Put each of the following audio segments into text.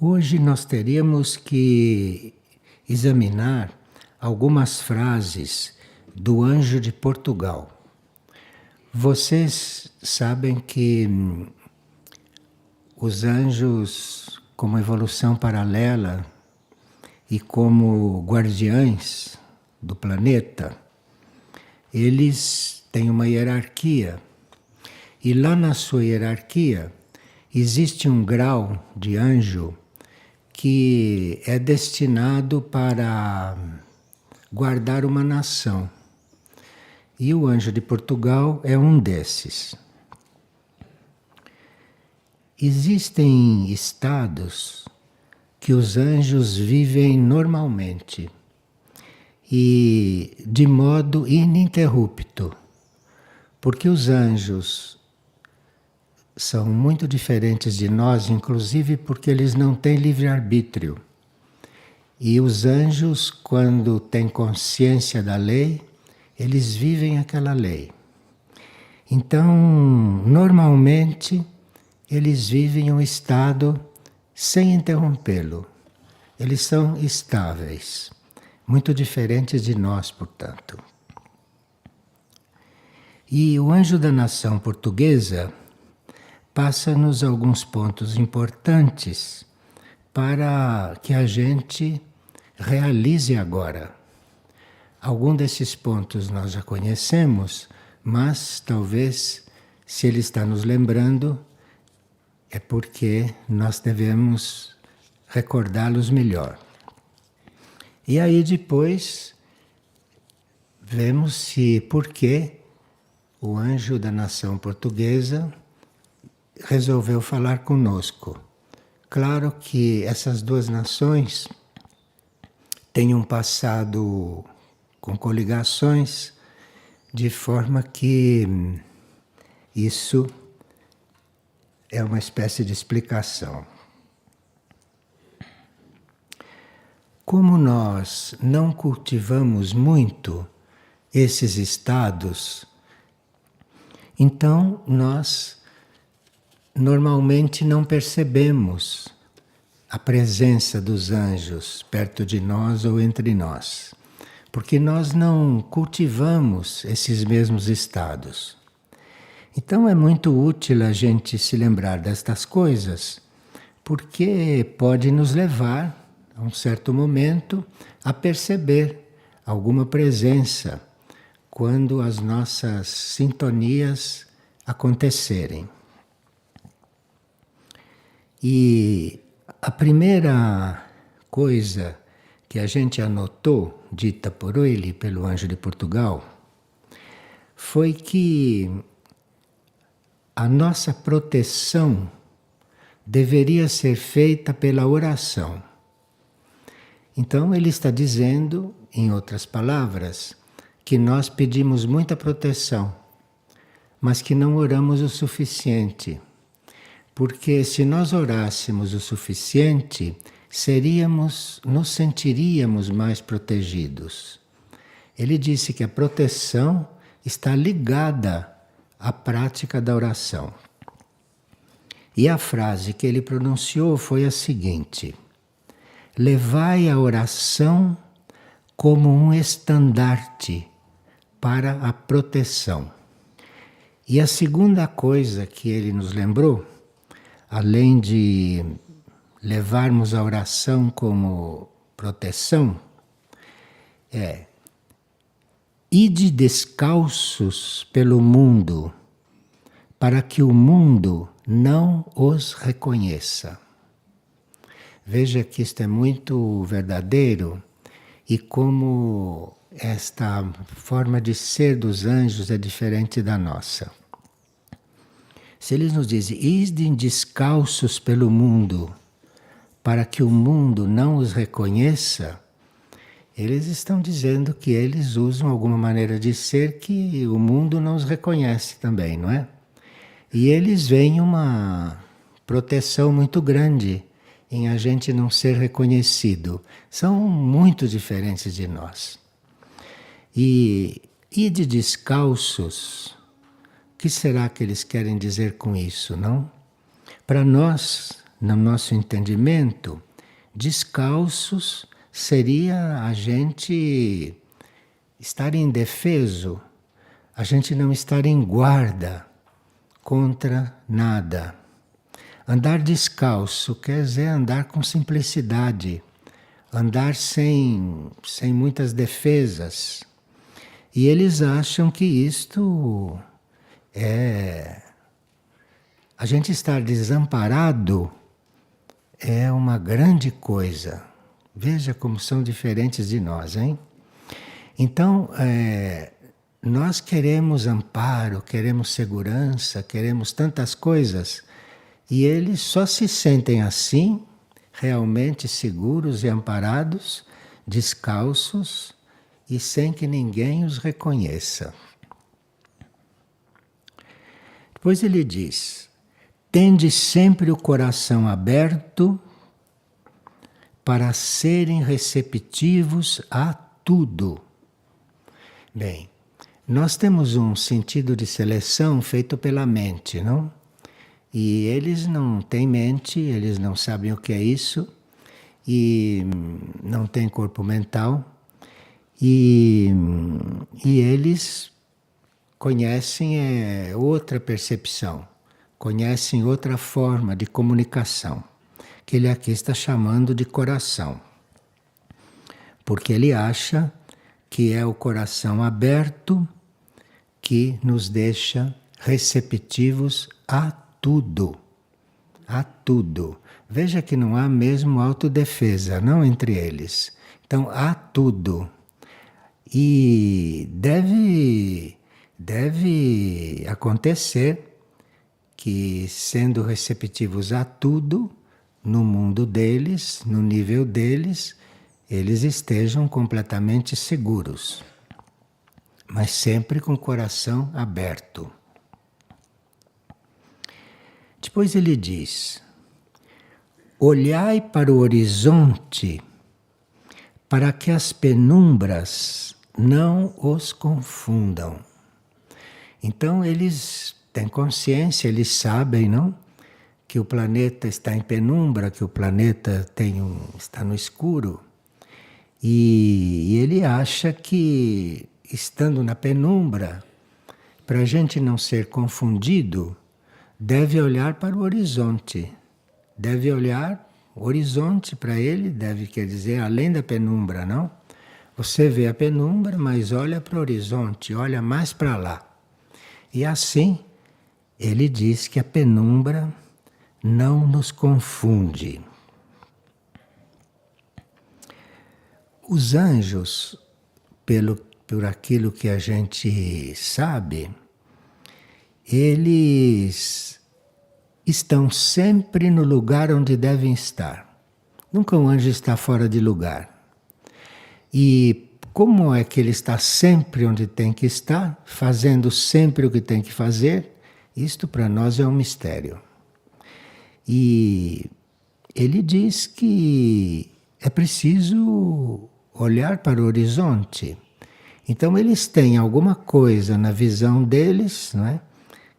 Hoje nós teríamos que examinar algumas frases do Anjo de Portugal. Vocês sabem que os anjos, como evolução paralela e como guardiães do planeta, eles têm uma hierarquia. E lá na sua hierarquia existe um grau de anjo que é destinado para guardar uma nação. E o Anjo de Portugal é um desses. Existem estados que os anjos vivem normalmente e de modo ininterrupto, porque os anjos são muito diferentes de nós, inclusive porque eles não têm livre-arbítrio. E os anjos, quando têm consciência da lei, eles vivem aquela lei. Então, normalmente, eles vivem um estado sem interrompê-lo. Eles são estáveis, muito diferentes de nós, portanto. E o anjo da nação portuguesa passa-nos alguns pontos importantes para que a gente realize agora. Algum desses pontos nós já conhecemos, mas talvez, se ele está nos lembrando, é porque nós devemos recordá-los melhor. E aí depois vemos se por que o anjo da nação portuguesa resolveu falar conosco. Claro que essas duas nações têm um passado com coligações, de forma que isso é uma espécie de explicação. Como nós não cultivamos muito esses estados, então nós normalmente não percebemos a presença dos anjos perto de nós ou entre nós, porque nós não cultivamos esses mesmos estados. Então é muito útil a gente se lembrar destas coisas, porque pode nos levar, a um certo momento, a perceber alguma presença quando as nossas sintonias acontecerem. E a primeira coisa que a gente anotou, dita por ele, pelo Anjo de Portugal, foi que a nossa proteção deveria ser feita pela oração. Então ele está dizendo, em outras palavras, que nós pedimos muita proteção, mas que não oramos o suficiente. Porque se nós orássemos o suficiente, nos sentiríamos mais protegidos. Ele disse que a proteção está ligada à prática da oração. E a frase que ele pronunciou foi a seguinte: levai a oração como um estandarte para a proteção. E a segunda coisa que ele nos lembrou, além de levarmos a oração como proteção, é: ide descalços pelo mundo, para que o mundo não os reconheça. Veja que isto é muito verdadeiro e como esta forma de ser dos anjos é diferente da nossa. Se eles nos dizem, idem descalços pelo mundo, para que o mundo não os reconheça, eles estão dizendo que eles usam alguma maneira de ser que o mundo não os reconhece também, não é? E eles veem uma proteção muito grande em a gente não ser reconhecido. São muito diferentes de nós. E de descalços, o que será que eles querem dizer com isso, não? Para nós, no nosso entendimento, descalços seria a gente estar indefeso, a gente não estar em guarda contra nada. Andar descalço quer dizer andar com simplicidade, andar sem muitas defesas. E eles acham que isto é. A gente estar desamparado é uma grande coisa. Veja como são diferentes de nós, hein? Então, nós queremos amparo, queremos segurança, queremos tantas coisas, e eles só se sentem assim, realmente seguros e amparados, descalços e sem que ninguém os reconheça. Depois ele diz: tende sempre o coração aberto para serem receptivos a tudo. Bem, nós temos um sentido de seleção feito pela mente, não? E eles não têm mente, eles não sabem o que é isso, e não têm corpo mental, e eles conhecem outra percepção, conhecem outra forma de comunicação, que ele aqui está chamando de coração. Porque ele acha que é o coração aberto que nos deixa receptivos a tudo. A tudo. Veja que não há mesmo autodefesa, não entre eles. Então, há tudo. E deve acontecer que, sendo receptivos a tudo, no mundo deles, no nível deles, eles estejam completamente seguros, mas sempre com o coração aberto. Depois ele diz: olhai para o horizonte para que as penumbras não os confundam. Então eles têm consciência, eles sabem, não? Que o planeta está em penumbra, que o planeta está no escuro. E ele acha que, estando na penumbra, para a gente não ser confundido, deve olhar para o horizonte. Deve olhar o horizonte para ele, quer dizer, além da penumbra, não? Você vê a penumbra, mas olha para o horizonte, olha mais para lá. E assim, ele diz que a penumbra não nos confunde. Os anjos, por aquilo que a gente sabe, eles estão sempre no lugar onde devem estar. Nunca um anjo está fora de lugar. E como é que ele está sempre onde tem que estar, fazendo sempre o que tem que fazer, isto para nós é um mistério. E ele diz que é preciso olhar para o horizonte. Então eles têm alguma coisa na visão deles, não é?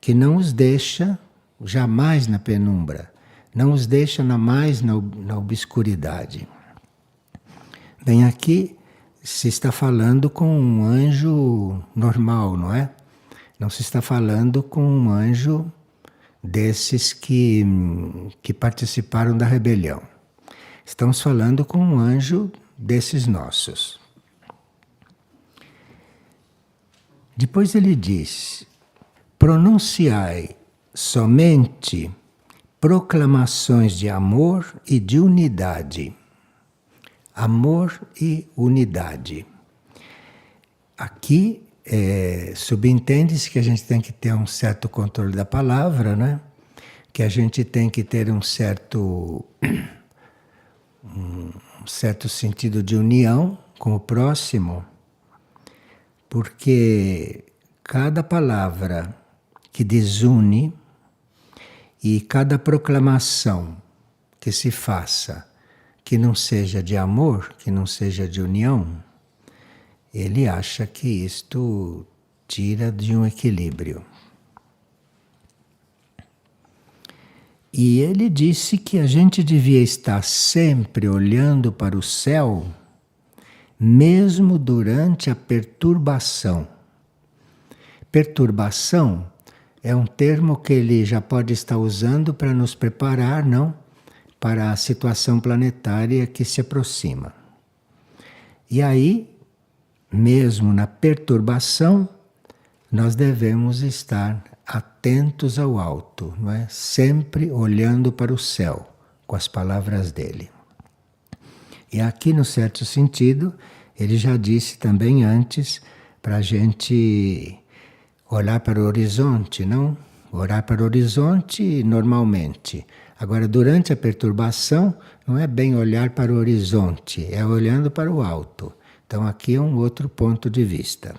Que não os deixa jamais na penumbra, não os deixa mais na obscuridade. Bem, aqui se está falando com um anjo normal, não é? Não se está falando com um anjo desses que participaram da rebelião. Estamos falando com um anjo desses nossos. Depois ele diz: pronunciai somente proclamações de amor e de unidade. Amor e unidade. Aqui subentende-se que a gente tem que ter um certo controle da palavra, né? Que a gente tem que ter um certo sentido de união com o próximo, porque cada palavra que desune e cada proclamação que se faça que não seja de amor, que não seja de união, ele acha que isto tira de um equilíbrio. E ele disse que a gente devia estar sempre olhando para o céu, mesmo durante a perturbação. Perturbação é um termo que ele já pode estar usando para nos preparar, não? Para a situação planetária que se aproxima. E aí, mesmo na perturbação, nós devemos estar atentos ao alto, não é? Sempre olhando para o céu, com as palavras dele. E aqui, no certo sentido, ele já disse também antes para a gente olhar para o horizonte, não? Orar para o horizonte normalmente. Agora, durante a perturbação, não é bem olhar para o horizonte, é olhando para o alto. Então, aqui é um outro ponto de vista.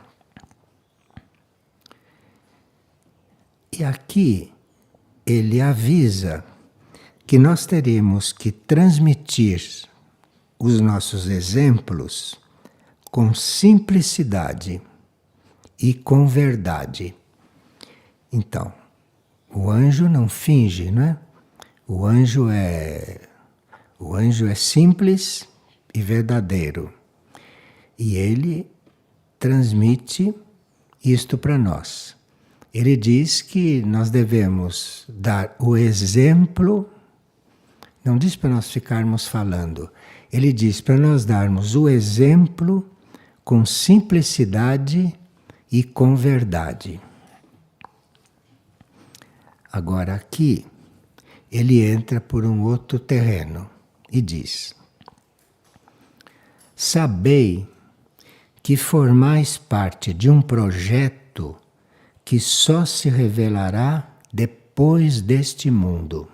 E aqui ele avisa que nós teremos que transmitir os nossos exemplos com simplicidade e com verdade. Então, o anjo não finge, não é? O anjo é simples e verdadeiro. E ele transmite isto para nós. Ele diz que nós devemos dar o exemplo, não diz para nós ficarmos falando, ele diz para nós darmos o exemplo com simplicidade e com verdade. Agora aqui, ele entra por um outro terreno e diz: sabei que formais parte de um projeto que só se revelará depois deste mundo.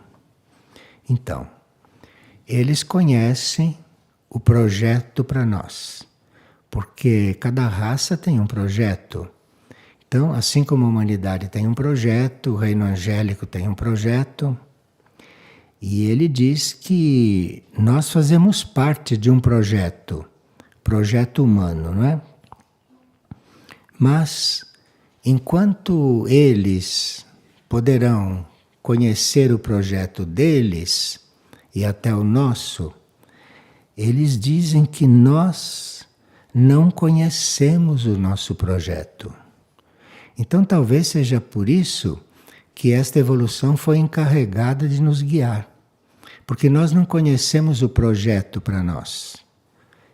Então, eles conhecem o projeto para nós, porque cada raça tem um projeto. Então, assim como a humanidade tem um projeto, o reino angélico tem um projeto, e ele diz que nós fazemos parte de um projeto humano, não é? Mas enquanto eles poderão conhecer o projeto deles e até o nosso, eles dizem que nós não conhecemos o nosso projeto. Então talvez seja por isso que esta evolução foi encarregada de nos guiar, porque nós não conhecemos o projeto para nós.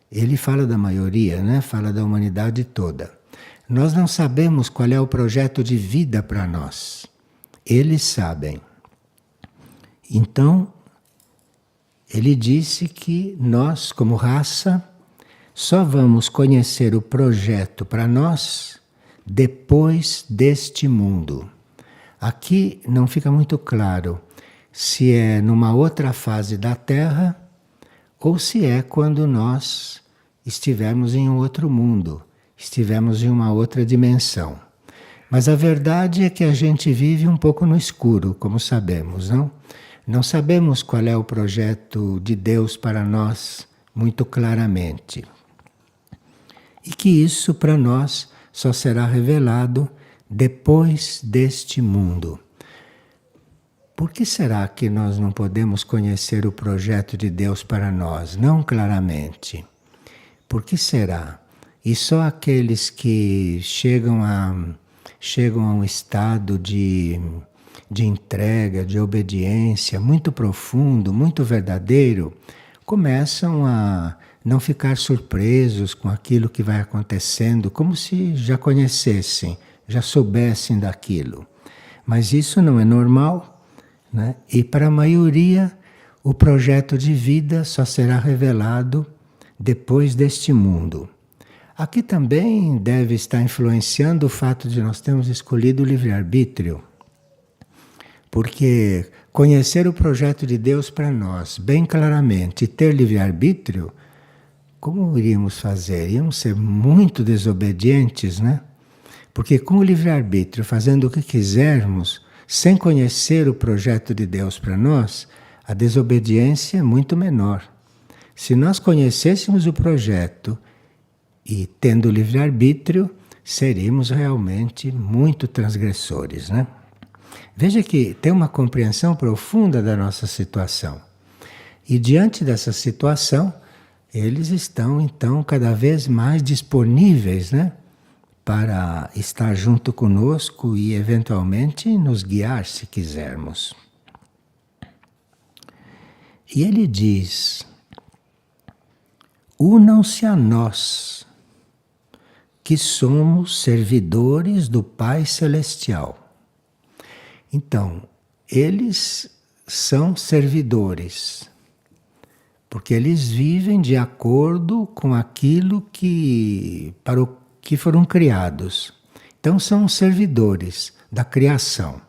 Ele fala da maioria, né? Fala da humanidade toda. Nós não sabemos qual é o projeto de vida para nós. Eles sabem. Então, ele disse que nós, como raça, só vamos conhecer o projeto para nós depois deste mundo. Aqui não fica muito claro se é numa outra fase da Terra ou se é quando nós estivermos em um outro mundo. Estivemos em uma outra dimensão. Mas a verdade é que a gente vive um pouco no escuro, como sabemos, não? Não sabemos qual é o projeto de Deus para nós muito claramente. E que isso para nós só será revelado depois deste mundo. Por que será que nós não podemos conhecer o projeto de Deus para nós, não claramente? Por que será? E só aqueles que chegam a um estado de entrega, de obediência muito profundo, muito verdadeiro, começam a não ficar surpresos com aquilo que vai acontecendo, como se já conhecessem, já soubessem daquilo. Mas isso não é normal, né? E para a maioria, o projeto de vida só será revelado depois deste mundo. Aqui também deve estar influenciando o fato de nós termos escolhido o livre-arbítrio. Porque conhecer o projeto de Deus para nós bem claramente e ter livre-arbítrio, como iríamos fazer? Iríamos ser muito desobedientes, né? Porque com o livre-arbítrio, fazendo o que quisermos, sem conhecer o projeto de Deus para nós, a desobediência é muito menor. Se nós conhecêssemos o projeto E tendo livre-arbítrio, seríamos realmente muito transgressores, né? Veja que tem uma compreensão profunda da nossa situação. E diante dessa situação, eles estão então cada vez mais disponíveis, né, para estar junto conosco e eventualmente nos guiar se quisermos. E ele diz: unam-se a nós, que somos servidores do Pai Celestial. Então, eles são servidores, porque eles vivem de acordo com aquilo para o que foram criados. Então, são servidores da criação.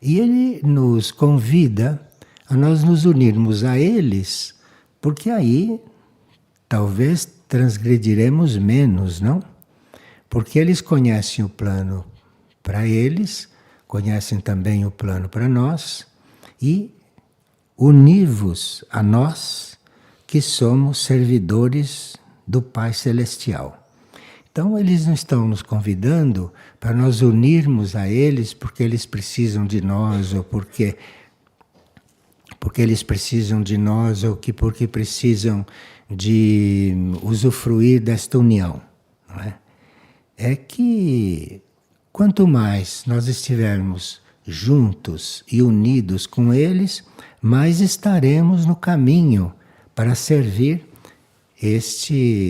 E ele nos convida a nós nos unirmos a eles, porque aí talvez transgrediremos menos, não? Porque eles conhecem o plano para eles, conhecem também o plano para nós, e univos a nós, que somos servidores do Pai Celestial. Então eles não estão nos convidando para nós unirmos a eles porque eles precisam de nós, ou porque eles precisam de nós, ou porque precisam de usufruir desta união. Não é? É que quanto mais nós estivermos juntos e unidos com eles, mais estaremos no caminho para servir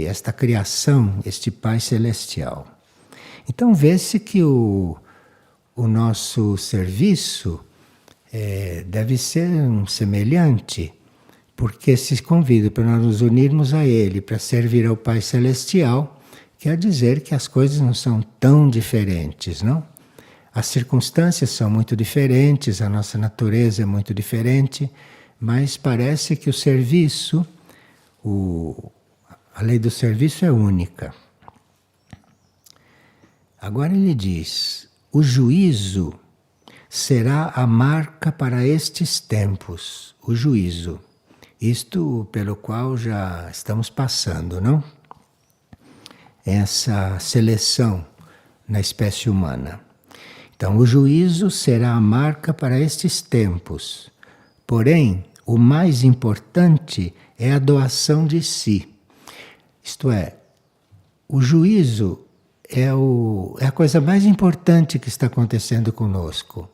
esta criação, este Pai Celestial. Então vê-se que o nosso serviço deve ser um semelhante, porque se convida para nós nos unirmos a Ele, para servir ao Pai Celestial, quer dizer que as coisas não são tão diferentes, não? As circunstâncias são muito diferentes, a nossa natureza é muito diferente, mas parece que o serviço, a lei do serviço é única. Agora ele diz: o juízo será a marca para estes tempos. O juízo. Isto pelo qual já estamos passando, não? Essa seleção na espécie humana. Então, o juízo será a marca para estes tempos. Porém, o mais importante é a doação de si. Isto é, o juízo é a coisa mais importante que está acontecendo conosco.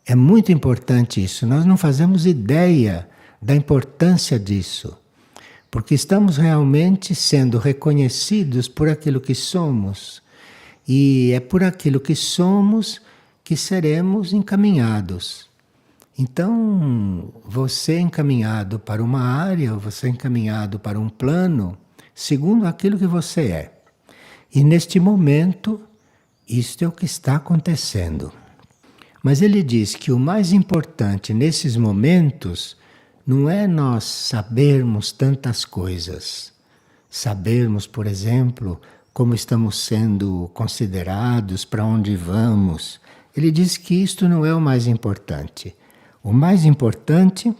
É muito importante isso. Nós não fazemos ideia da importância disso, porque estamos realmente sendo reconhecidos por aquilo que somos, e é por aquilo que somos que seremos encaminhados. Então, você é encaminhado para uma área, você é encaminhado para um plano, segundo aquilo que você é. E neste momento, isto é o que está acontecendo. Mas ele diz que o mais importante nesses momentos não é nós sabermos tantas coisas. Sabermos, por exemplo, como estamos sendo considerados, para onde vamos. Ele diz que isto não é o mais importante. O mais importante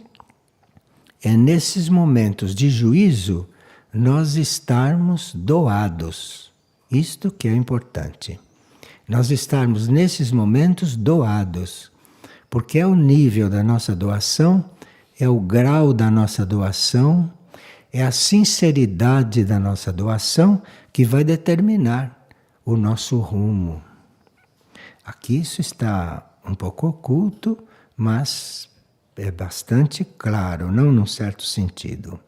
é nesses momentos de juízo nós estarmos doados. Isto que é importante. Nós estarmos nesses momentos doados, porque é o nível da nossa doação, é o grau da nossa doação, é a sinceridade da nossa doação que vai determinar o nosso rumo. Aqui isso está um pouco oculto, mas é bastante claro, não num certo sentido.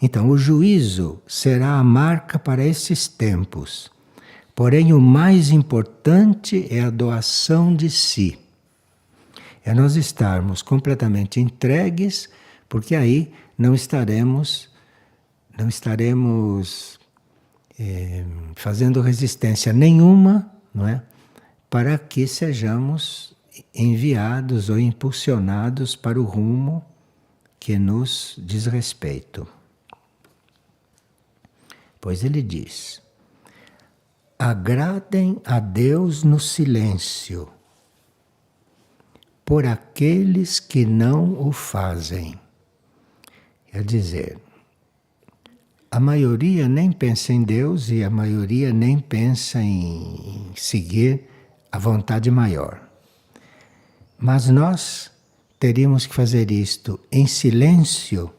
Então, o juízo será a marca para esses tempos. Porém, o mais importante é a doação de si. É nós estarmos completamente entregues, porque aí não estaremos fazendo resistência nenhuma, não é? Para que sejamos enviados ou impulsionados para o rumo que nos diz respeito. Pois ele diz: agradem a Deus no silêncio, por aqueles que não o fazem. Quer dizer, a maioria nem pensa em Deus e a maioria nem pensa em seguir a vontade maior. Mas nós teríamos que fazer isto em silêncio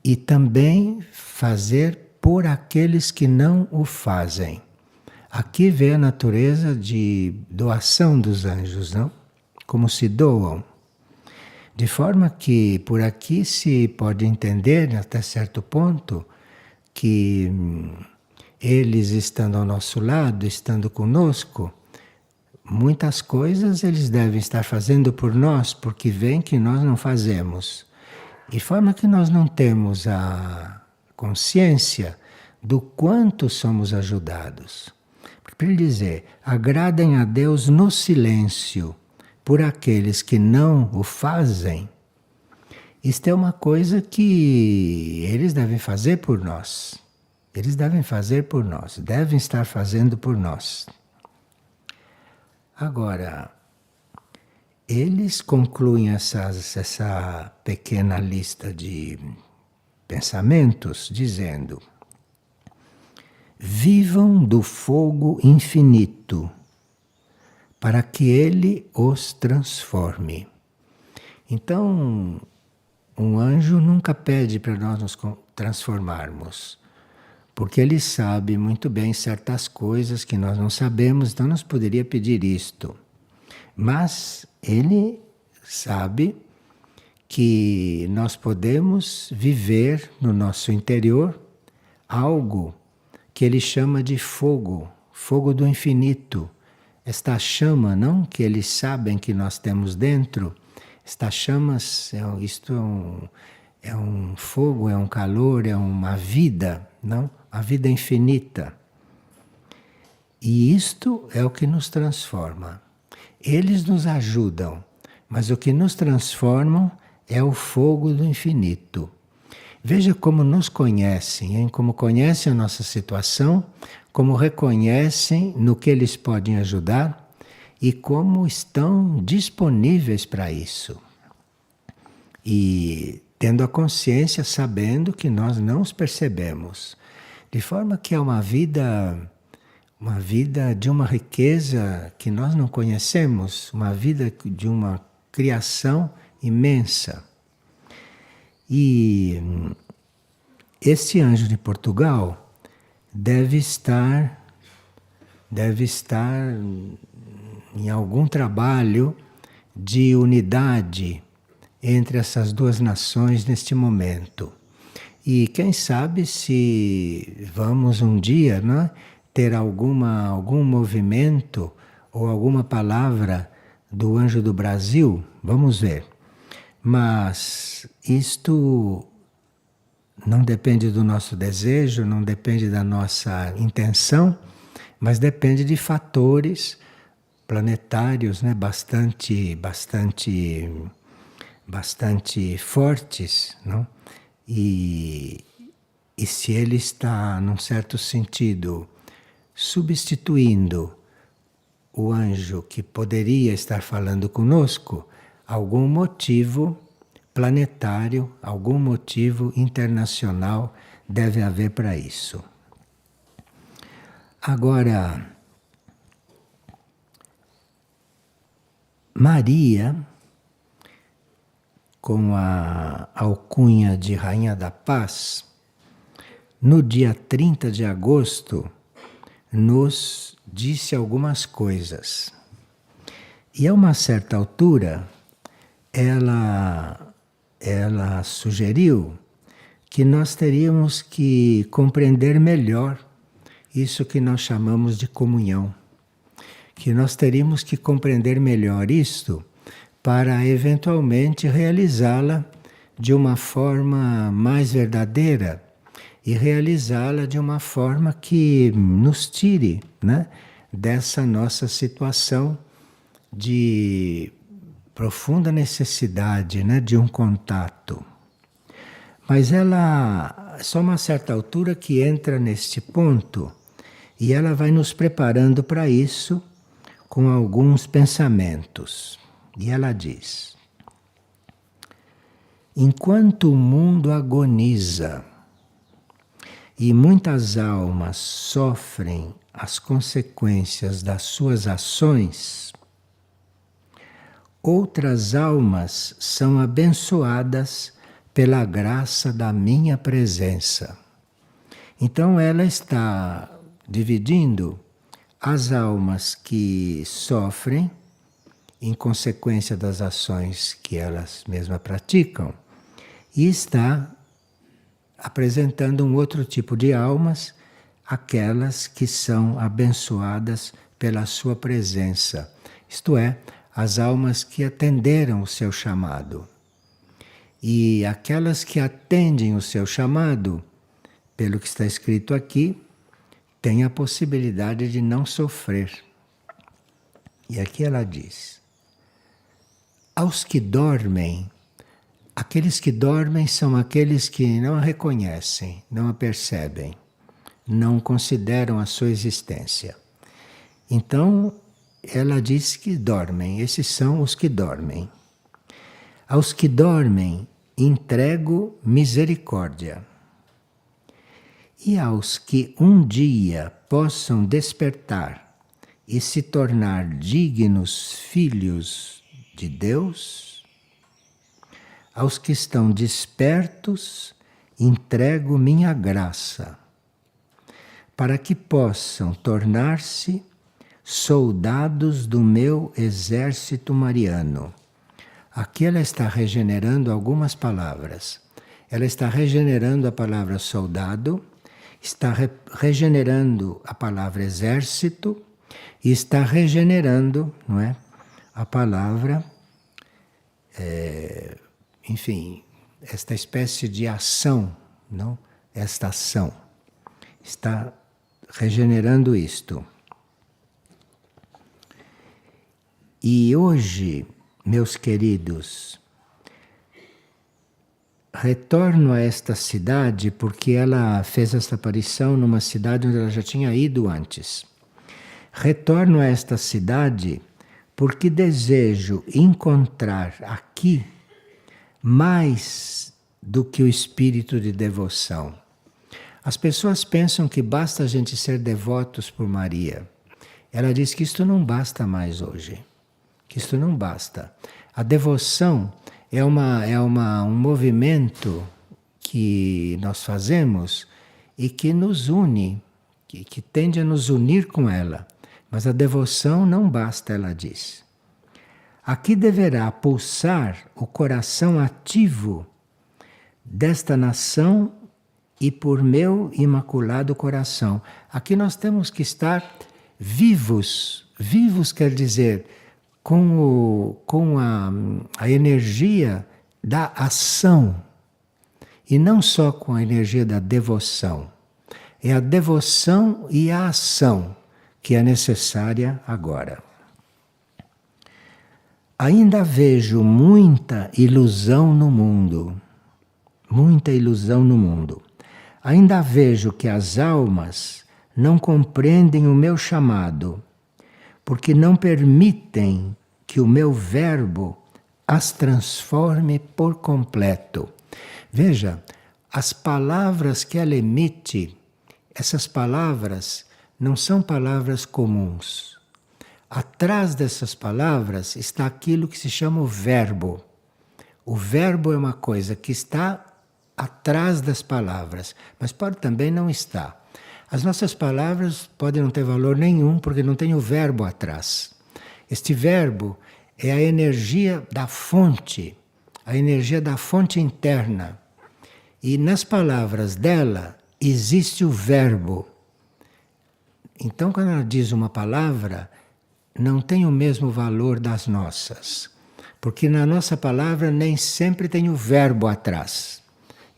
e também fazer por aqueles que não o fazem. Aqui vê a natureza de doação dos anjos, não? Como se doam. De forma que por aqui se pode entender, até certo ponto, que eles estando ao nosso lado, estando conosco, muitas coisas eles devem estar fazendo por nós, porque veem que nós não fazemos. De forma que nós não temos a consciência do quanto somos ajudados. Para ele dizer, agradem a Deus no silêncio por aqueles que não o fazem, isto é uma coisa que eles devem fazer por nós. Eles devem fazer por nós, devem estar fazendo por nós. Agora, eles concluem essa pequena lista de pensamentos dizendo: vivam do fogo infinito, para que ele os transforme. Então, um anjo nunca pede para nós nos transformarmos, porque ele sabe muito bem certas coisas que nós não sabemos, então nos poderia pedir isto. Mas ele sabe que nós podemos viver no nosso interior algo que ele chama de fogo, fogo do infinito. Esta chama, não, que eles sabem que nós temos dentro, estas chamas, isto é um fogo, é um calor, é uma vida, não? A vida infinita. E isto é o que nos transforma. Eles nos ajudam, mas o que nos transformam é o fogo do infinito. Veja como nos conhecem, hein? Como conhecem a nossa situação, como reconhecem no que eles podem ajudar e como estão disponíveis para isso. E tendo a consciência, sabendo que nós não os percebemos. De forma que é uma vida de uma riqueza que nós não conhecemos, uma vida de uma criação imensa. E este anjo de Portugal deve estar em algum trabalho de unidade entre essas duas nações neste momento. E quem sabe se vamos um dia, né, ter algum movimento ou alguma palavra do Anjo do Brasil, vamos ver. Mas isto não depende do nosso desejo, não depende da nossa intenção, mas depende de fatores planetários, né, bastante fortes, não? E se ele está, num certo sentido, substituindo o anjo que poderia estar falando conosco, algum motivo planetário, algum motivo internacional deve haver para isso. Agora, Maria, com a alcunha de Rainha da Paz, no dia 30 de agosto, nos disse algumas coisas. E a uma certa altura, ela sugeriu que nós teríamos que compreender melhor isso que nós chamamos de comunhão. Que nós teríamos que compreender melhor isto para eventualmente realizá-la de uma forma mais verdadeira e realizá-la de uma forma que nos tire, né, dessa nossa situação de profunda necessidade, né, de um contato. Mas ela, só uma certa altura que entra neste ponto e ela vai nos preparando para isso com alguns pensamentos. E ela diz: enquanto o mundo agoniza e muitas almas sofrem as consequências das suas ações, outras almas são abençoadas pela graça da minha presença. Então ela está dividindo as almas que sofrem em consequência das ações que elas mesmas praticam e está apresentando um outro tipo de almas, aquelas que são abençoadas pela sua presença, isto é, as almas que atenderam o seu chamado. E aquelas que atendem o seu chamado, pelo que está escrito aqui, têm a possibilidade de não sofrer. E aqui ela diz: aos que dormem, aqueles que dormem são aqueles que não a reconhecem, não a percebem, não consideram a sua existência. Então, ela diz que dormem, esses são os que dormem. Aos que dormem, entrego misericórdia. E aos que um dia possam despertar e se tornar dignos filhos de Deus, aos que estão despertos, entrego minha graça, para que possam tornar-se soldados do meu exército mariano. Aqui ela está regenerando algumas palavras. Ela está regenerando a palavra soldado, está regenerando a palavra exército e está regenerando, não é, a palavra, enfim, esta espécie de ação, não? Esta ação. Está regenerando isto. E hoje, meus queridos, retorno a esta cidade porque ela fez esta aparição numa cidade onde ela já tinha ido antes. Retorno a esta cidade porque desejo encontrar aqui mais do que o espírito de devoção. As pessoas pensam que basta a gente ser devotos por Maria. Ela diz que isto não basta mais hoje. Que isto não basta. A devoção é um movimento que nós fazemos e que nos une, que tende a nos unir com ela. Mas a devoção não basta, ela diz. Aqui deverá pulsar o coração ativo desta nação e por meu imaculado coração. Aqui nós temos que estar vivos. Vivos quer dizer com a energia da ação e não só com a energia da devoção. É a devoção e a ação que é necessária agora. Ainda vejo muita ilusão no mundo. Muita ilusão no mundo. Ainda vejo que as almas não compreendem o meu chamado, porque não permitem que o meu verbo as transforme por completo. Veja, as palavras que ela emite, essas palavras não são palavras comuns. Atrás dessas palavras está aquilo que se chama o verbo. O verbo é uma coisa que está atrás das palavras, mas pode também não estar. As nossas palavras podem não ter valor nenhum porque não tem o verbo atrás. Este verbo é a energia da fonte interna. E nas palavras dela existe o verbo. Então, quando ela diz uma palavra, não tem o mesmo valor das nossas. Porque na nossa palavra nem sempre tem o verbo atrás.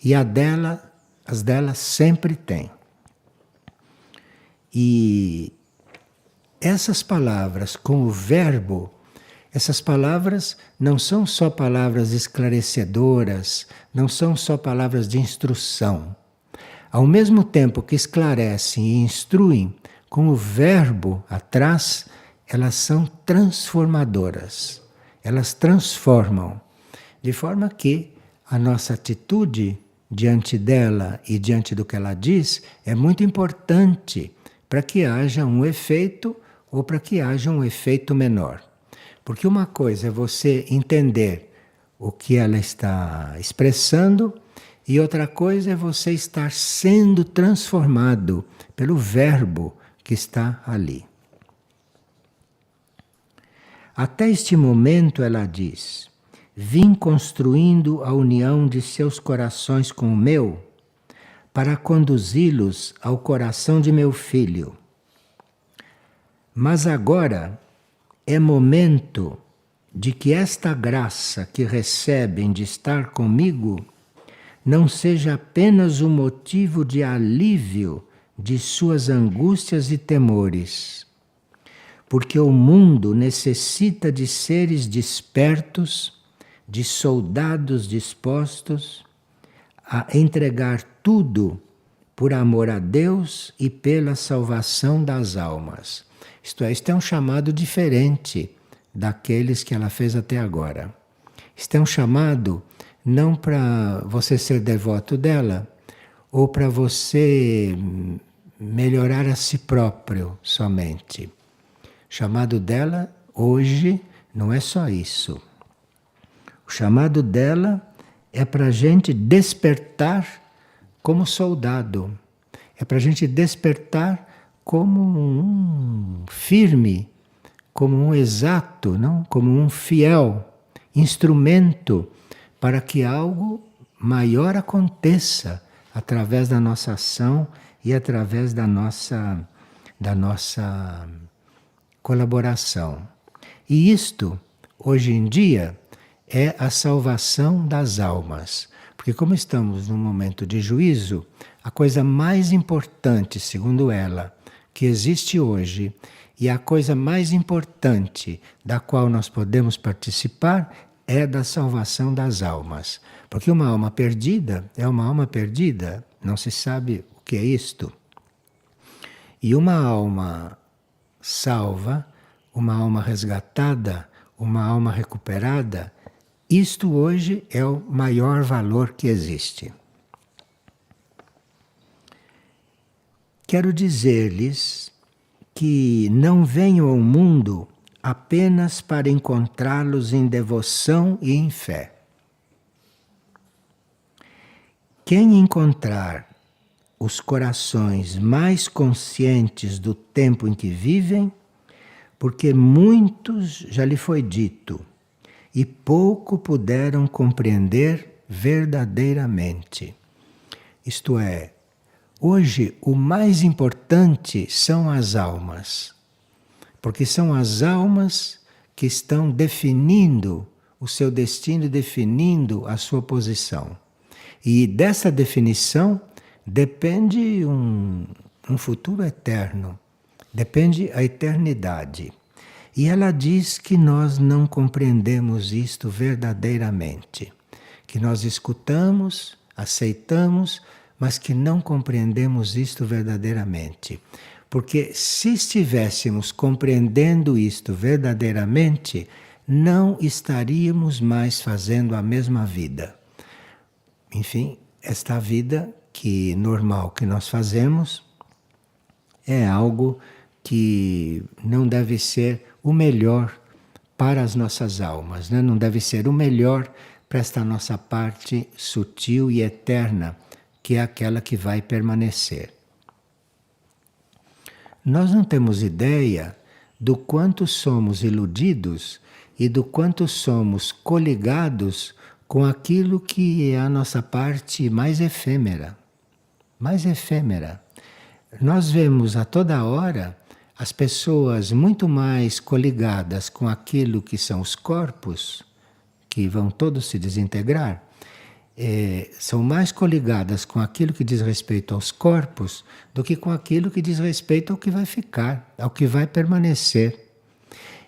E as dela sempre tem. E essas palavras com o verbo, essas palavras não são só palavras esclarecedoras, não são só palavras de instrução. Ao mesmo tempo que esclarecem e instruem, com o verbo atrás, elas são transformadoras. Elas transformam, de forma que a nossa atitude diante dela e diante do que ela diz é muito importante para que haja um efeito ou para que haja um efeito menor. Porque uma coisa é você entender o que ela está expressando e outra coisa é você estar sendo transformado pelo verbo que está ali. Até este momento, ela diz, vim construindo a união de seus corações com o meu para conduzi-los ao coração de meu filho. Mas agora é momento de que esta graça que recebem de estar comigo não seja apenas um motivo de alívio de suas angústias e temores, porque o mundo necessita de seres despertos, de soldados dispostos a entregar tudo por amor a Deus e pela salvação das almas. Isto é um chamado diferente daqueles que ela fez até agora. Isto é um chamado não para você ser devoto dela ou para você melhorar a si próprio somente. O chamado dela hoje não é só isso. O chamado dela é para a gente despertar como soldado. É para a gente despertar como um firme, como um exato, não? Como um fiel instrumento para que algo maior aconteça através da nossa ação e através da nossa colaboração. E isto, hoje em dia, é a salvação das almas. Porque como estamos num momento de juízo, a coisa mais importante, segundo ela, que existe hoje, e a coisa mais importante da qual nós podemos participar é da salvação das almas. Porque uma alma perdida é uma alma perdida, não se sabe o que é isto. E uma alma salva, uma alma resgatada, uma alma recuperada, isto hoje é o maior valor que existe. Quero dizer-lhes que não venho ao mundo apenas para encontrá-los em devoção e em fé. Quem encontrar os corações mais conscientes do tempo em que vivem, porque muitos já lhe foi dito, e pouco puderam compreender verdadeiramente. Isto é, hoje o mais importante são as almas, porque são as almas que estão definindo o seu destino, definindo a sua posição. E dessa definição depende um futuro eterno, depende a eternidade. E ela diz que nós não compreendemos isto verdadeiramente, que nós escutamos, aceitamos, mas que não compreendemos isto verdadeiramente. Porque se estivéssemos compreendendo isto verdadeiramente, não estaríamos mais fazendo a mesma vida. Enfim, esta vida normal que nós fazemos é algo que não deve ser o melhor para as nossas almas, né? Não deve ser o melhor para esta nossa parte sutil e eterna, que é aquela que vai permanecer. Nós não temos ideia do quanto somos iludidos e do quanto somos coligados com aquilo que é a nossa parte mais efêmera. Mais efêmera. Nós vemos a toda hora as pessoas muito mais coligadas com aquilo que são os corpos, que vão todos se desintegrar, são mais coligadas com aquilo que diz respeito aos corpos do que com aquilo que diz respeito ao que vai ficar, ao que vai permanecer.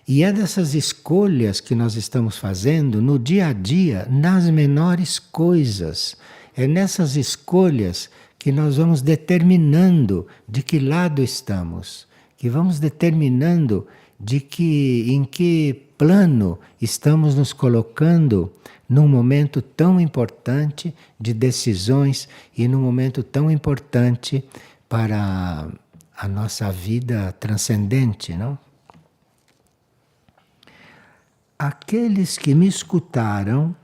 E é dessas escolhas que nós estamos fazendo no dia a dia, nas menores coisas. É nessas escolhas que nós vamos determinando de que lado estamos, que vamos determinando de que em que plano estamos nos colocando num momento tão importante de decisões e num momento tão importante para a nossa vida transcendente, não? Aqueles que me escutaram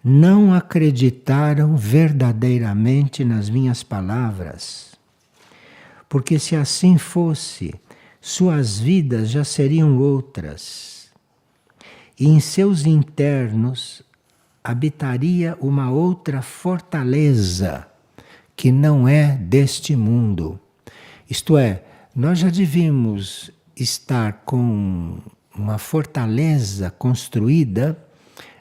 não acreditaram verdadeiramente nas minhas palavras, porque se assim fosse, suas vidas já seriam outras, e em seus internos habitaria uma outra fortaleza que não é deste mundo. Isto é, nós já devíamos estar com uma fortaleza construída,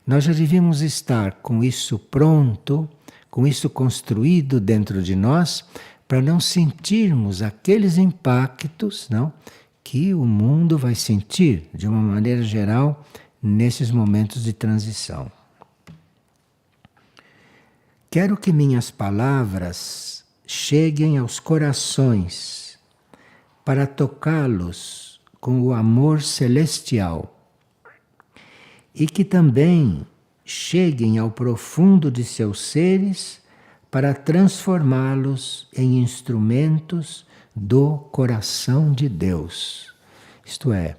nós já devíamos estar com isso pronto, com isso construído dentro de nós, para não sentirmos aqueles impactos, não, que o mundo vai sentir de uma maneira geral nesses momentos de transição. Quero que minhas palavras cheguem aos corações para tocá-los com o amor celestial e que também cheguem ao profundo de seus seres para transformá-los em instrumentos do coração de Deus. Isto é,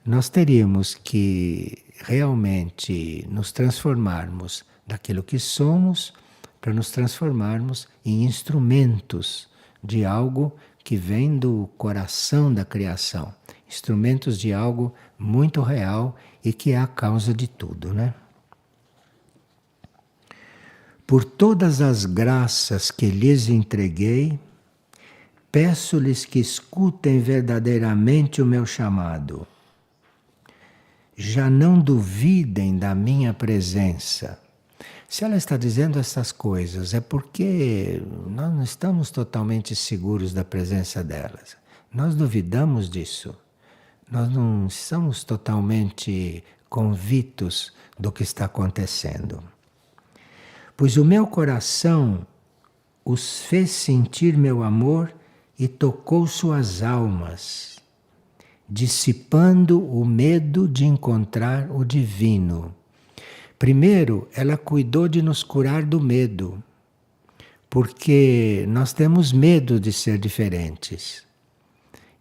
nós teríamos que realmente nos transformarmos daquilo que somos para nos transformarmos em instrumentos de algo que vem do coração da criação, instrumentos de algo muito real e que é a causa de tudo, né? Por todas as graças que lhes entreguei, peço-lhes que escutem verdadeiramente o meu chamado. Já não duvidem da minha presença. Se ela está dizendo essas coisas, é porque nós não estamos totalmente seguros da presença delas. Nós duvidamos disso. Nós não estamos totalmente convictos do que está acontecendo. Pois o meu coração os fez sentir meu amor e tocou suas almas, dissipando o medo de encontrar o divino. Primeiro, ela cuidou de nos curar do medo, porque nós temos medo de ser diferentes.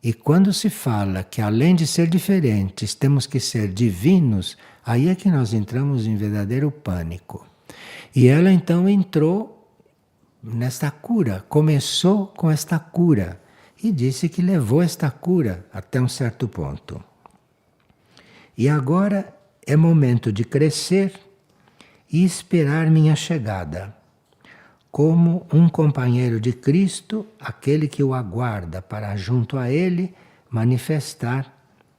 E quando se fala que além de ser diferentes, temos que ser divinos, aí é que nós entramos em verdadeiro pânico. E ela então entrou nesta cura, começou com esta cura e disse que levou esta cura até um certo ponto. E agora é momento de crescer e esperar minha chegada, como um companheiro de Cristo, aquele que o aguarda para junto a ele manifestar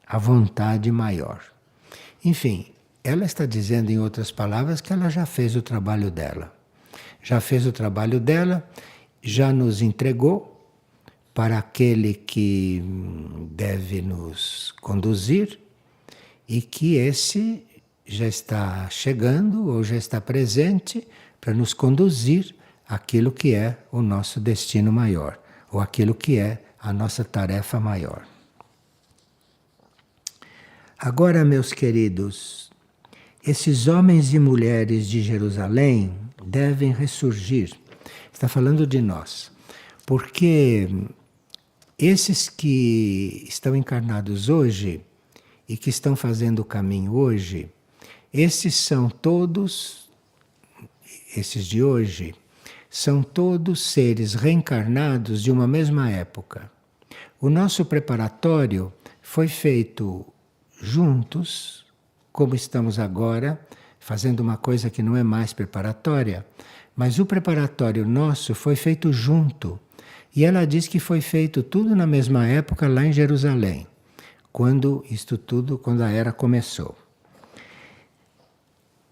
a vontade maior. Enfim, ela está dizendo em outras palavras que ela já fez o trabalho dela. Já fez o trabalho dela, já nos entregou para aquele que deve nos conduzir e que esse já está chegando ou já está presente para nos conduzir àquilo que é o nosso destino maior, ou aquilo que é a nossa tarefa maior. Agora, meus queridos, esses homens e mulheres de Jerusalém devem ressurgir. Está falando de nós, porque esses que estão encarnados hoje e que estão fazendo o caminho hoje, esses são todos, esses de hoje, são todos seres reencarnados de uma mesma época. O nosso preparatório foi feito juntos, como estamos agora, fazendo uma coisa que não é mais preparatória, mas o preparatório nosso foi feito junto. E ela diz que foi feito tudo na mesma época lá em Jerusalém, quando a era começou.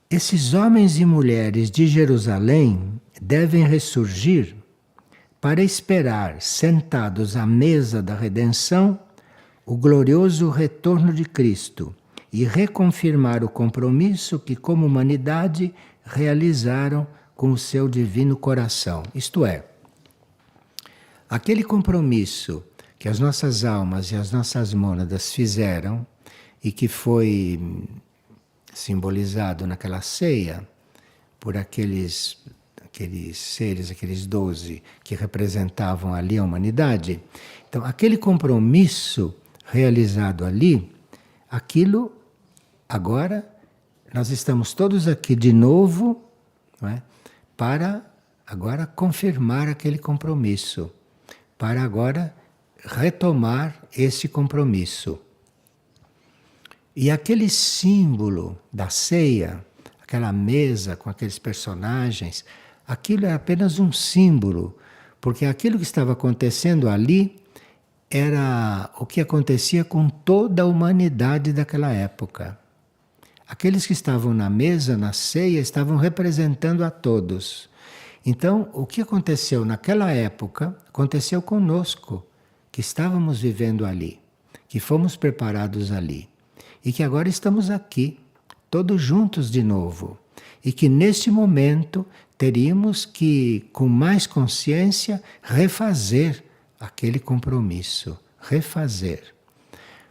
Esses homens e mulheres de Jerusalém devem ressurgir para esperar, sentados à mesa da redenção, o glorioso retorno de Cristo e reconfirmar o compromisso que, como humanidade, realizaram com o seu divino coração. Isto é, aquele compromisso que as nossas almas e as nossas mônadas fizeram e que foi simbolizado naquela ceia por aqueles seres, aqueles 12 que representavam ali a humanidade. Então, aquele compromisso realizado ali, aquilo, agora, nós estamos todos aqui de novo, não é? Para agora confirmar aquele compromisso, para agora retomar esse compromisso. E aquele símbolo da ceia, aquela mesa com aqueles personagens, aquilo é apenas um símbolo, porque aquilo que estava acontecendo ali era o que acontecia com toda a humanidade daquela época. Aqueles que estavam na mesa, na ceia, estavam representando a todos. Então, o que aconteceu naquela época, aconteceu conosco, que estávamos vivendo ali, que fomos preparados ali, e que agora estamos aqui, todos juntos de novo. E que neste momento teríamos que, com mais consciência, refazer aquele compromisso. Refazer.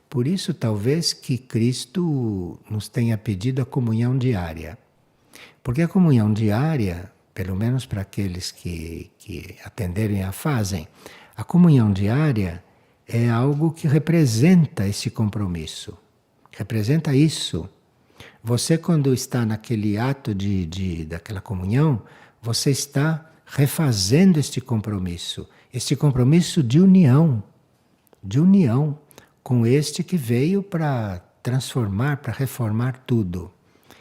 Por isso, talvez que Cristo nos tenha pedido a comunhão diária. Porque a comunhão diária, pelo menos para aqueles que atenderem a fazem, a comunhão diária é algo que representa esse compromisso. Representa isso. Você, quando está naquele ato daquela comunhão, você está refazendo este compromisso de união com este que veio para transformar, para reformar tudo.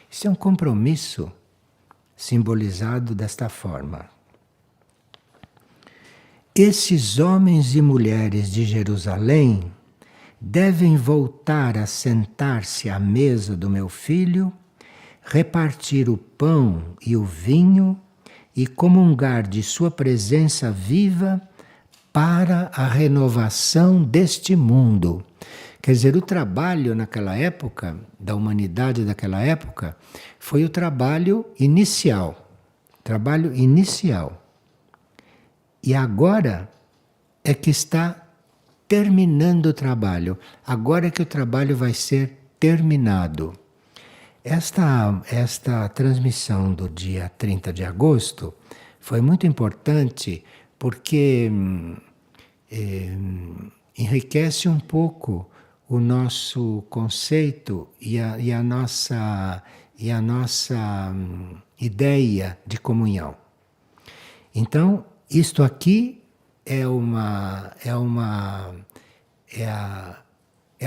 Isso é um compromisso simbolizado desta forma. Esses homens e mulheres de Jerusalém devem voltar a sentar-se à mesa do meu filho, repartir o pão e o vinho e comungar de sua presença viva para a renovação deste mundo. Quer dizer, o trabalho naquela época, da humanidade daquela época, foi o trabalho inicial. Trabalho inicial. E agora é que está terminando o trabalho. Agora é que o trabalho vai ser terminado. Esta transmissão do dia 30 de agosto foi muito importante porque enriquece um pouco o nosso conceito e a nossa ideia de comunhão. Então, isto aqui é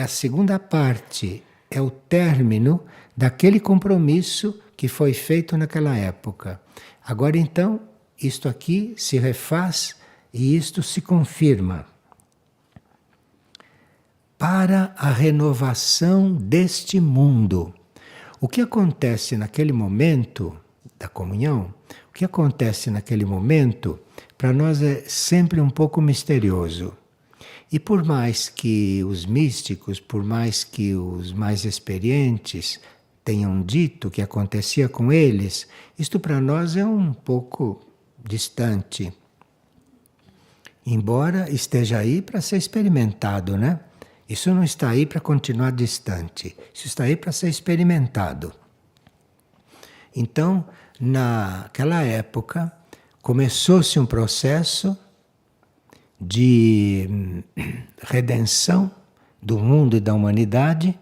a segunda parte, é o término daquele compromisso que foi feito naquela época. Agora então, isto aqui se refaz e isto se confirma. Para a renovação deste mundo. O que acontece naquele momento da comunhão, o que acontece naquele momento, para nós é sempre um pouco misterioso. E por mais que os místicos, por mais que os mais experientes tenham dito o que acontecia com eles, isto para nós é um pouco distante. Embora esteja aí para ser experimentado, né? Isso não está aí para continuar distante. Isso está aí para ser experimentado. Então, naquela época, começou-se um processo de redenção do mundo e da humanidade,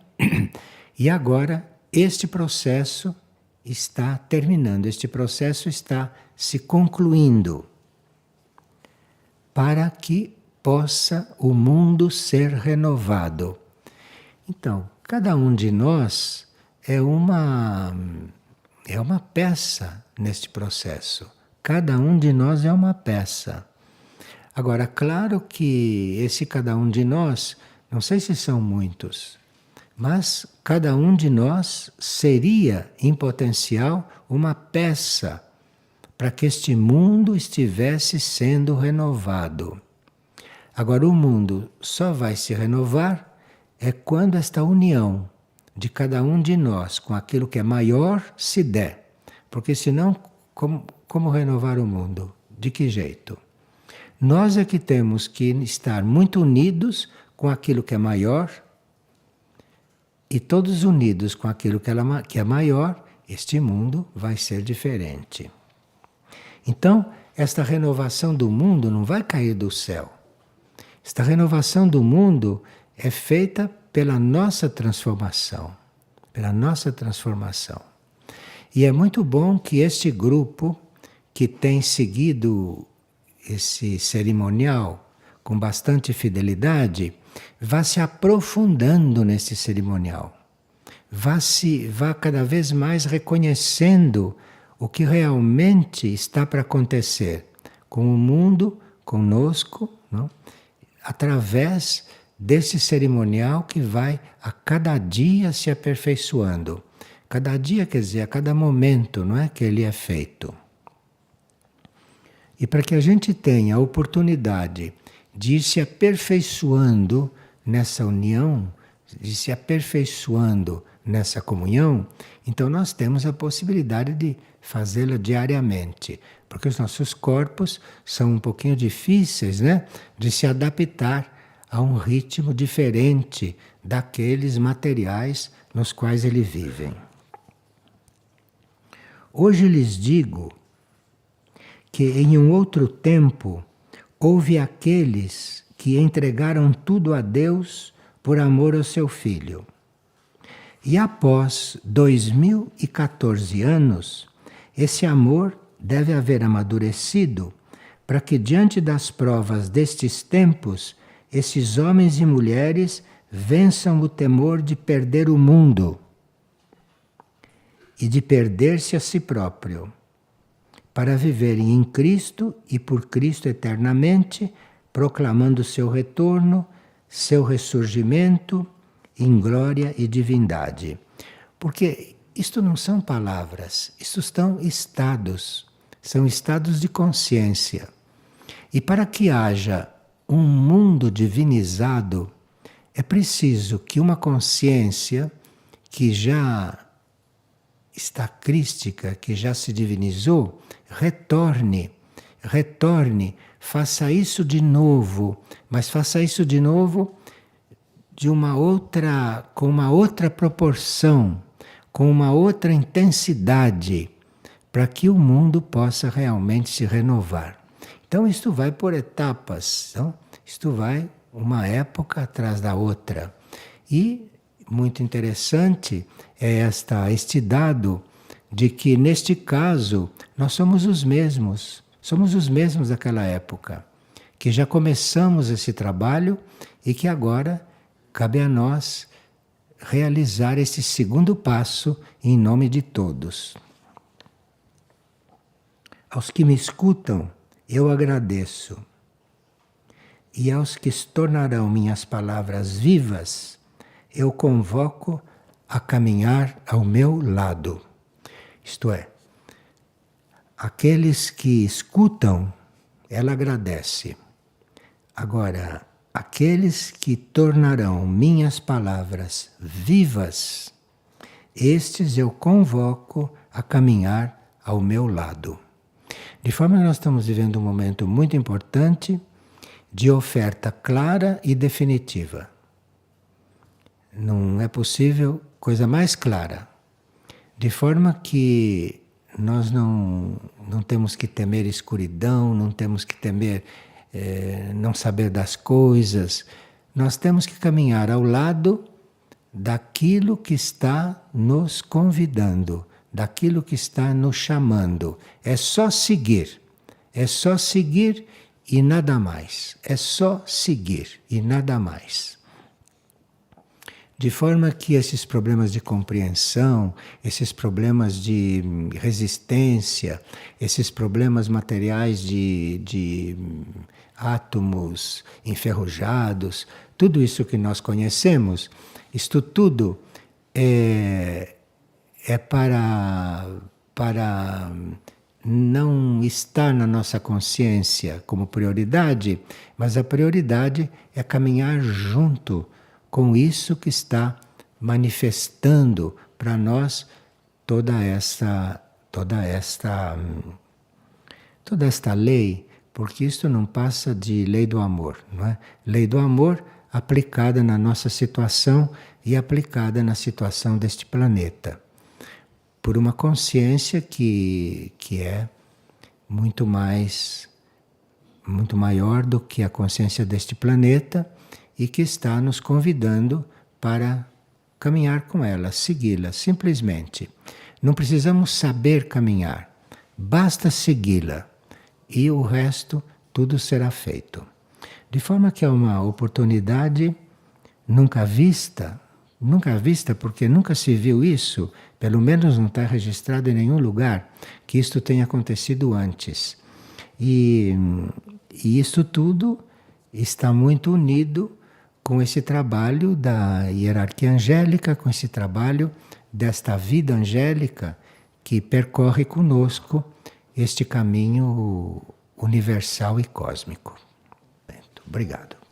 e agora este processo está terminando, este processo está se concluindo, para que possa o mundo ser renovado. Então, cada um de nós é uma peça neste processo. Cada um de nós é uma peça. Agora, claro que esse cada um de nós, não sei se são muitos, mas cada um de nós seria, em potencial, uma peça para que este mundo estivesse sendo renovado. Agora, o mundo só vai se renovar quando esta união de cada um de nós com aquilo que é maior se der. Porque senão, como renovar o mundo? De que jeito? Nós é que temos que estar muito unidos com aquilo que é maior, e todos unidos com aquilo que é maior, este mundo vai ser diferente. Então, esta renovação do mundo não vai cair do céu. Esta renovação do mundo é feita pela nossa transformação. Pela nossa transformação. E é muito bom que este grupo, que tem seguido esse cerimonial com bastante fidelidade, vá se aprofundando nesse cerimonial. Vá cada vez mais reconhecendo o que realmente está para acontecer com o mundo, conosco, não? Através desse cerimonial que vai a cada dia se aperfeiçoando. Cada dia, quer dizer, a cada momento, não é, que ele é feito. E para que a gente tenha a oportunidade de ir se aperfeiçoando nessa união, de se aperfeiçoando nessa comunhão, então nós temos a possibilidade de fazê-la diariamente, porque os nossos corpos são um pouquinho difíceis, né, de se adaptar a um ritmo diferente daqueles materiais nos quais eles vivem. Hoje lhes digo que em um outro tempo houve aqueles que entregaram tudo a Deus por amor ao seu Filho. E após 2014 anos, esse amor deve haver amadurecido para que diante das provas destes tempos, esses homens e mulheres vençam o temor de perder o mundo e de perder-se a si próprio, para viverem em Cristo e por Cristo eternamente, proclamando seu retorno, seu ressurgimento em glória e divindade. Porque isto não são palavras, isto são estados de consciência. E para que haja um mundo divinizado, é preciso que uma consciência que já está crística, que já se divinizou, retorne, faça isso de novo, mas faça isso de novo com uma outra proporção, com uma outra intensidade, para que o mundo possa realmente se renovar. Então isto vai por etapas, não? Isto vai uma época atrás da outra. E muito interessante é este dado de que neste caso nós somos os mesmos daquela época, que já começamos esse trabalho e que agora cabe a nós realizar esse segundo passo em nome de todos. Aos que me escutam, eu agradeço. E aos que se tornarão minhas palavras vivas, eu convoco a caminhar ao meu lado. Isto é, aqueles que escutam, ela agradece. Agora, aqueles que tornarão minhas palavras vivas, estes eu convoco a caminhar ao meu lado. De forma que nós estamos vivendo um momento muito importante de oferta clara e definitiva. Não é possível coisa mais clara. De forma que nós não temos que temer escuridão, não temos que temer não saber das coisas. Nós temos que caminhar ao lado daquilo que está nos convidando, daquilo que está nos chamando. É só seguir e nada mais. É só seguir e nada mais. De forma que esses problemas de compreensão, esses problemas de resistência, esses problemas materiais de átomos enferrujados, tudo isso que nós conhecemos, isto tudo é para não estar na nossa consciência como prioridade, mas a prioridade é caminhar junto com isso que está manifestando para nós toda esta lei, porque isto não passa de lei do amor, não é? Lei do amor aplicada na nossa situação e aplicada na situação deste planeta, por uma consciência que é muito maior do que a consciência deste planeta e que está nos convidando para caminhar com ela, segui-la, simplesmente. Não precisamos saber caminhar, basta segui-la e o resto tudo será feito. De forma que é uma oportunidade nunca vista porque nunca se viu isso, pelo menos não está registrado em nenhum lugar que isto tenha acontecido antes. E isso tudo está muito unido com esse trabalho da hierarquia angélica, com esse trabalho desta vida angélica que percorre conosco este caminho universal e cósmico. Obrigado.